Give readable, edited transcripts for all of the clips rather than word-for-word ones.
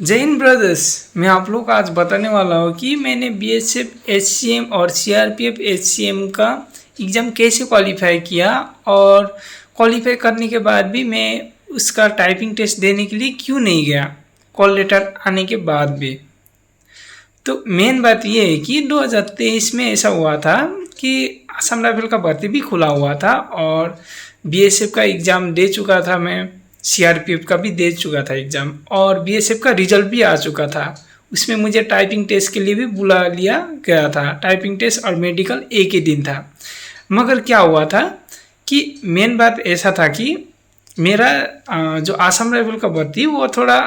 जय हिंद ब्रदर्स। मैं आप लोग को आज बताने वाला हूँ कि मैंने बीएसएफ एचसीएम और सीआरपीएफ एचसीएम का एग्ज़ाम कैसे क्वालिफाई किया और क्वालिफाई करने के बाद भी मैं उसका टाइपिंग टेस्ट देने के लिए क्यों नहीं गया कॉल लेटर आने के बाद भी। तो मेन बात ये है कि 2023 में ऐसा हुआ था कि असम राइफल का भर्ती भी खुला हुआ था और बीएसएफ का एग्ज़ाम दे चुका था मैं, सीआरपीएफ का भी दे चुका था एग्ज़ाम और बीएसएफ का रिजल्ट भी आ चुका था। उसमें मुझे टाइपिंग टेस्ट के लिए भी बुला लिया गया था। टाइपिंग टेस्ट और मेडिकल एक ही दिन था। मगर क्या हुआ था कि मेन बात ऐसा था कि मेरा जो असम राइफल का भर्ती वो थोड़ा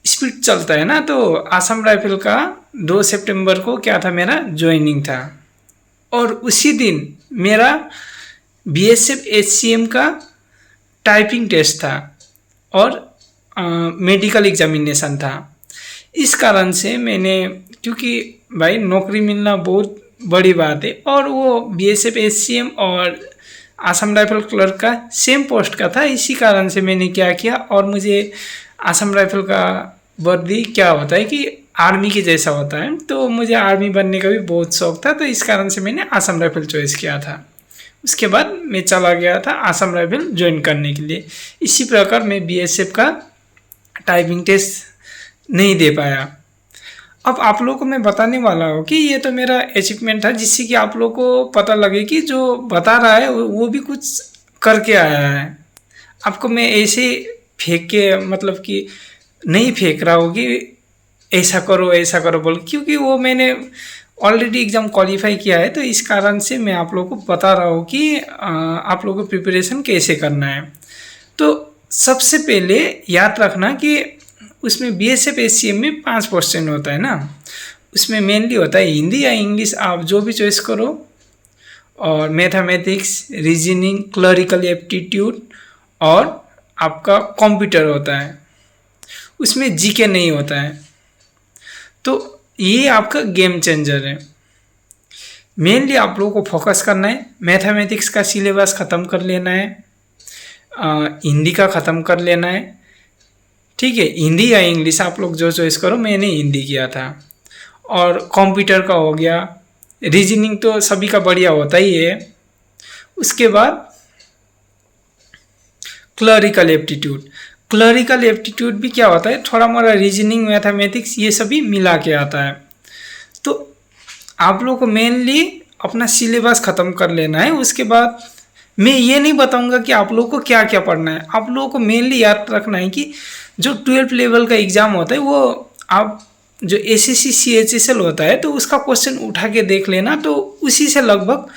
स्पीड चलता है ना, तो असम राइफल का 2 सितंबर को क्या था, मेरा ज्वाइनिंग था और उसी दिन मेरा बीएसएफ एचसीएम का टाइपिंग टेस्ट था और मेडिकल एग्जामिनेशन था। इस कारण से मैंने, क्योंकि भाई नौकरी मिलना बहुत बड़ी बात है और वो बीएसएफ एचसीएम और असम राइफल क्लर्क का सेम पोस्ट का था, इसी कारण से मैंने क्या किया। और मुझे असम राइफल का वर्दी क्या होता है कि आर्मी के जैसा होता है, तो मुझे आर्मी बनने का भी बहुत शौक था, तो इस कारण से मैंने असम राइफल चॉइस किया था। उसके बाद मैं चला गया था असम राइफल ज्वाइन करने के लिए। इसी प्रकार मैं बीएसएफ का टाइपिंग टेस्ट नहीं दे पाया। अब आप लोगों को मैं बताने वाला हूँ कि ये तो मेरा अचीवमेंट था, जिससे कि आप लोगों को पता लगे कि जो बता रहा है वो भी कुछ करके आया है। आपको मैं ऐसे फेंक के मतलब कि नहीं फेंक रहा हूँ कि ऐसा करो बोल, क्योंकि वो मैंने ऑलरेडी एग्ज़ाम क्वालिफाई किया है, तो इस कारण से मैं आप लोगों को बता रहा हूँ कि आप लोगों को प्रिपरेशन कैसे करना है। तो सबसे पहले याद रखना कि उसमें बीएसएफ एचसीएम में 5 क्वेश्चन होता है ना, उसमें मेनली होता है हिंदी या इंग्लिश, आप जो भी चॉइस करो, और मैथमेटिक्स, रीजनिंग, क्लरिकल एप्टीट्यूड और आपका कंप्यूटर होता है। उसमें जीके नहीं होता है। तो ये आपका गेम चेंजर है। मेनली आप लोगों को फोकस करना है, मैथमेटिक्स का सिलेबस ख़त्म कर लेना है, हिंदी का ख़त्म कर लेना है, ठीक है। हिंदी या इंग्लिश आप लोग जो चॉइस करो, मैंने हिंदी किया था। और कंप्यूटर का हो गया, रीजनिंग तो सभी का बढ़िया होता ही है। उसके बाद क्लरिकल एप्टीट्यूड भी क्या होता है, थोड़ा मोड़ा रीजनिंग, मैथमेटिक्स ये सभी मिला के आता है। तो आप लोगों को मेनली अपना सिलेबस ख़त्म कर लेना है। उसके बाद मैं ये नहीं बताऊंगा कि आप लोगों को क्या क्या पढ़ना है। आप लोगों को मेनली याद रखना है कि जो 12th लेवल का एग्ज़ाम होता है, वो आप जो एसएससी सीएचएसएल होता है, तो उसका क्वेश्चन उठा के देख लेना, तो उसी से लगभग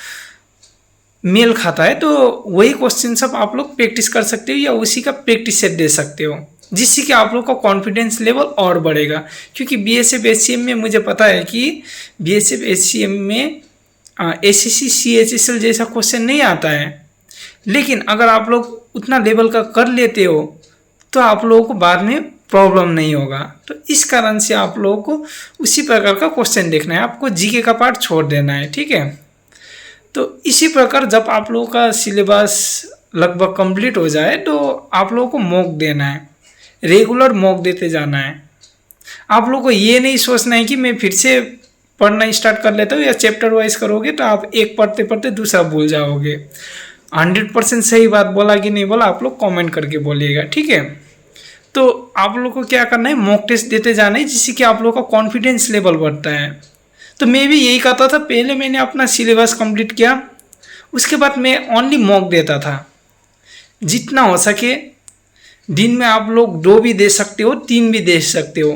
मेल खाता है। तो वही क्वेश्चन सब आप लोग प्रैक्टिस कर सकते हो या उसी का प्रैक्टिस सेट दे सकते हो, जिससे कि आप लोग का कॉन्फिडेंस लेवल और बढ़ेगा। क्योंकि बीएसएफ एचसीएम में मुझे पता है कि बीएसएफ एचसीएम में एसएससी सीएचएसएल जैसा क्वेश्चन नहीं आता है, लेकिन अगर आप लोग उतना लेवल का कर लेते हो तो आप लोगों को बाद में प्रॉब्लम नहीं होगा। तो इस कारण से आप लोगों को उसी प्रकार का क्वेश्चन देखना है, आपको जीके का पार्ट छोड़ देना है, ठीक है। तो इसी प्रकार जब आप लोगों का सिलेबस लगभग कंप्लीट हो जाए तो आप लोगों को मॉक देना है, रेगुलर मॉक देते जाना है। आप लोगों को ये नहीं सोचना है कि मैं फिर से पढ़ना स्टार्ट कर लेता हूँ, या चैप्टर वाइज करोगे तो आप एक पढ़ते पढ़ते दूसरा भूल जाओगे। 100% सही बात बोला कि नहीं बोला, आप लोग कमेंट करके बोलिएगा, ठीक है। तो आप लोग को क्या करना है, मॉक टेस्ट देते जाना है, जिससे कि आप लोग का कॉन्फिडेंस लेवल बढ़ता है। तो मैं भी यही करता था, पहले मैंने अपना सिलेबस कंप्लीट किया, उसके बाद मैं ओनली मॉक देता था। जितना हो सके दिन में आप लोग 2 भी दे सकते हो, 3 भी दे सकते हो,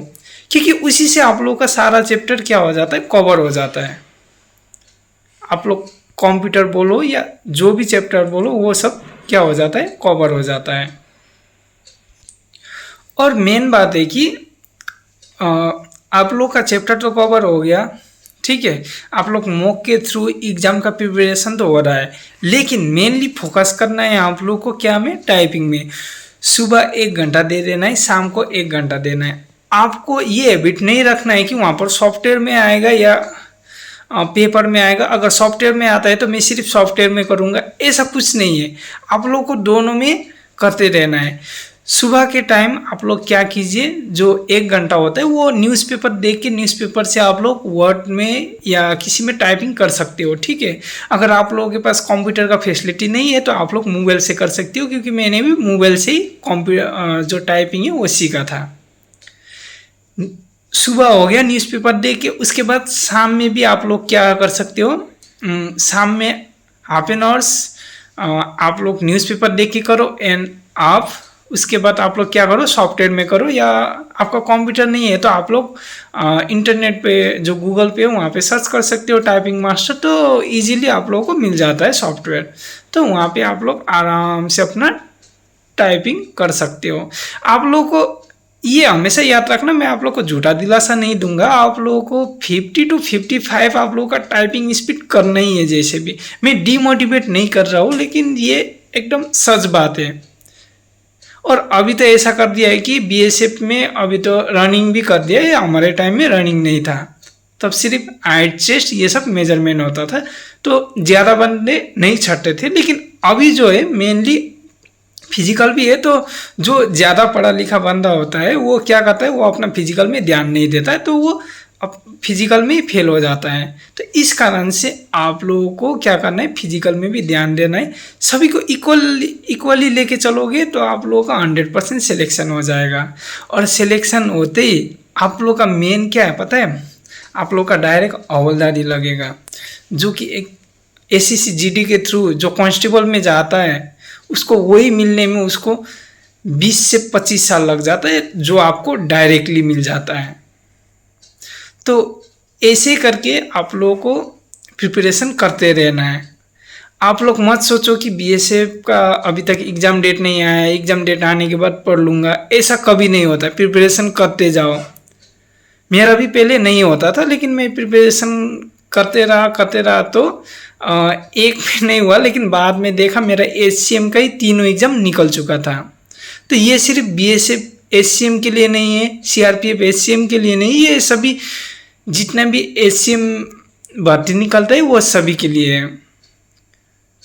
क्योंकि उसी से आप लोग का सारा चैप्टर क्या हो जाता है, कवर हो जाता है। आप लोग कंप्यूटर बोलो या जो भी चैप्टर बोलो, वो सब क्या हो जाता है, कवर हो जाता है। और मेन बात है कि आप लोग का चैप्टर तो कवर हो गया, ठीक है। आप लोग मॉक के थ्रू एग्जाम का प्रिपरेशन तो हो रहा है, लेकिन मेनली फोकस करना है आप लोग को क्या में, टाइपिंग में। सुबह 1 घंटा दे देना है, शाम को 1 घंटा देना है। आपको ये हैबिट नहीं रखना है कि वहाँ पर सॉफ्टवेयर में आएगा या पेपर में आएगा। अगर सॉफ्टवेयर में आता है तो मैं सिर्फ सॉफ्टवेयर में करूँगा, ऐसा कुछ नहीं है। आप लोग को दोनों में करते रहना है। सुबह के टाइम आप लोग क्या कीजिए, जो 1 घंटा होता है वो न्यूज़पेपर देख के न्यूज़पेपर से आप लोग वर्ड में या किसी में टाइपिंग कर सकते हो, ठीक है। अगर आप लोगों के पास कंप्यूटर का फैसिलिटी नहीं है तो आप लोग मोबाइल से कर सकते हो, क्योंकि मैंने भी मोबाइल से ही कंप्यूटर जो टाइपिंग है वो सीखा था। सुबह हो गया न्यूज़पेपर देख के, उसके बाद शाम में भी आप लोग क्या कर सकते हो, शाम में हाफ एन आवर्स आप लोग न्यूज़पेपर देख के करो एंड आप उसके बाद आप लोग क्या करो, सॉफ्टवेयर में करो, या आपका कंप्यूटर नहीं है तो आप लोग इंटरनेट पे जो गूगल पे वहाँ पे सर्च कर सकते हो टाइपिंग मास्टर, तो इजीली आप लोगों को मिल जाता है सॉफ्टवेयर। तो वहाँ पे आप लोग आराम से अपना टाइपिंग कर सकते हो। आप लोगों को ये हमेशा याद रखना, मैं आप लोग को झूठा दिलासा नहीं दूंगा, आप लोगों को 50 to 55 आप लोगों का टाइपिंग स्पीड करना ही है। जैसे भी मैं डीमोटिवेट नहीं कर रहा हूँ, लेकिन ये एकदम सच बात है। और अभी तो ऐसा कर दिया है कि बीएसएफ में अभी तो रनिंग भी कर दिया है, हमारे टाइम में रनिंग नहीं था, तब सिर्फ हाइट चेस्ट ये सब मेजरमेंट होता था, तो ज़्यादा बंदे नहीं छटते थे। लेकिन अभी जो है मेनली फिजिकल भी है, तो जो ज़्यादा पढ़ा लिखा बंदा होता है वो क्या करता है, वो अपना फिजिकल में ध्यान नहीं देता है, तो वो अब फिजिकल में ही फेल हो जाता है। तो इस कारण से आप लोगों को क्या करना है, फिजिकल में भी ध्यान देना है। सभी को इक्वली लेके चलोगे तो आप लोगों का 100% सिलेक्शन हो जाएगा। और सिलेक्शन होते ही आप लोगों का मेन क्या है पता है, आप लोगों का डायरेक्ट हवलदारी लगेगा, जो कि एक ACC-GD के थ्रू जो कांस्टेबल में जाता है उसको वही मिलने में उसको 20 से 25 साल लग जाता है, जो आपको डायरेक्टली मिल जाता है। तो ऐसे करके आप लोगों को प्रिपरेशन करते रहना है। आप लोग मत सोचो कि बीएसएफ का अभी तक एग्ज़ाम डेट नहीं आया है, एग्ज़ाम डेट आने के बाद पढ़ लूँगा, ऐसा कभी नहीं होता। प्रिपरेशन करते जाओ। मेरा भी पहले नहीं होता था, लेकिन मैं प्रिपरेशन करते रहा तो एक भी नहीं हुआ, लेकिन बाद में देखा मेरा HCM का ही 3 एग्ज़ाम निकल चुका था। तो ये सिर्फ बीएसएफ HCM के लिए नहीं है, CRPF HCM के लिए नहीं, ये सभी जितना भी HCM भर्ती निकलता है वो सभी के लिए है।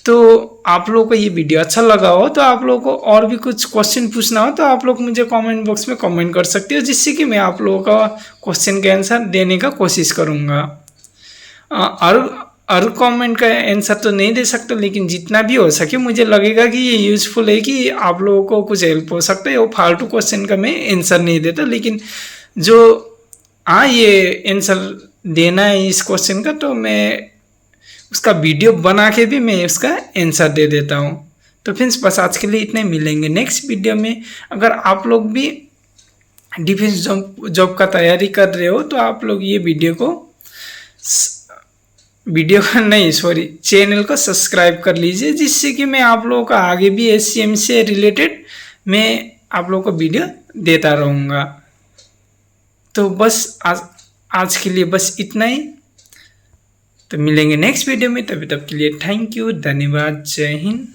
तो आप लोगों को ये वीडियो अच्छा लगा हो तो आप लोगों को और भी कुछ क्वेश्चन पूछना हो तो आप लोग मुझे कमेंट बॉक्स में कमेंट कर सकते हो, जिससे कि मैं आप लोगों का क्वेश्चन का आंसर देने का कोशिश करूँगा। हर कमेंट का आंसर तो नहीं दे सकता, लेकिन जितना भी हो सके मुझे लगेगा कि ये यूज़फुल है, कि आप लोगों को कुछ हेल्प हो सकता है। वो फालतू क्वेश्चन का मैं आंसर नहीं देता, लेकिन जो ये आंसर देना है इस क्वेश्चन का, तो मैं उसका वीडियो बना के भी मैं उसका आंसर दे देता हूँ। तो फ्रेंड्स बस आज के लिए इतने, मिलेंगे नेक्स्ट वीडियो में। अगर आप लोग भी डिफेंस जॉब का तैयारी कर रहे हो तो आप लोग ये चैनल को सब्सक्राइब कर लीजिए, जिससे कि मैं आप लोगों का आगे भी HCM से रिलेटेड मैं आप लोगों को वीडियो देता रहूँगा। तो बस आज के लिए बस इतना ही। तो मिलेंगे नेक्स्ट वीडियो में, तभी तक के लिए थैंक यू, धन्यवाद, जय हिंद।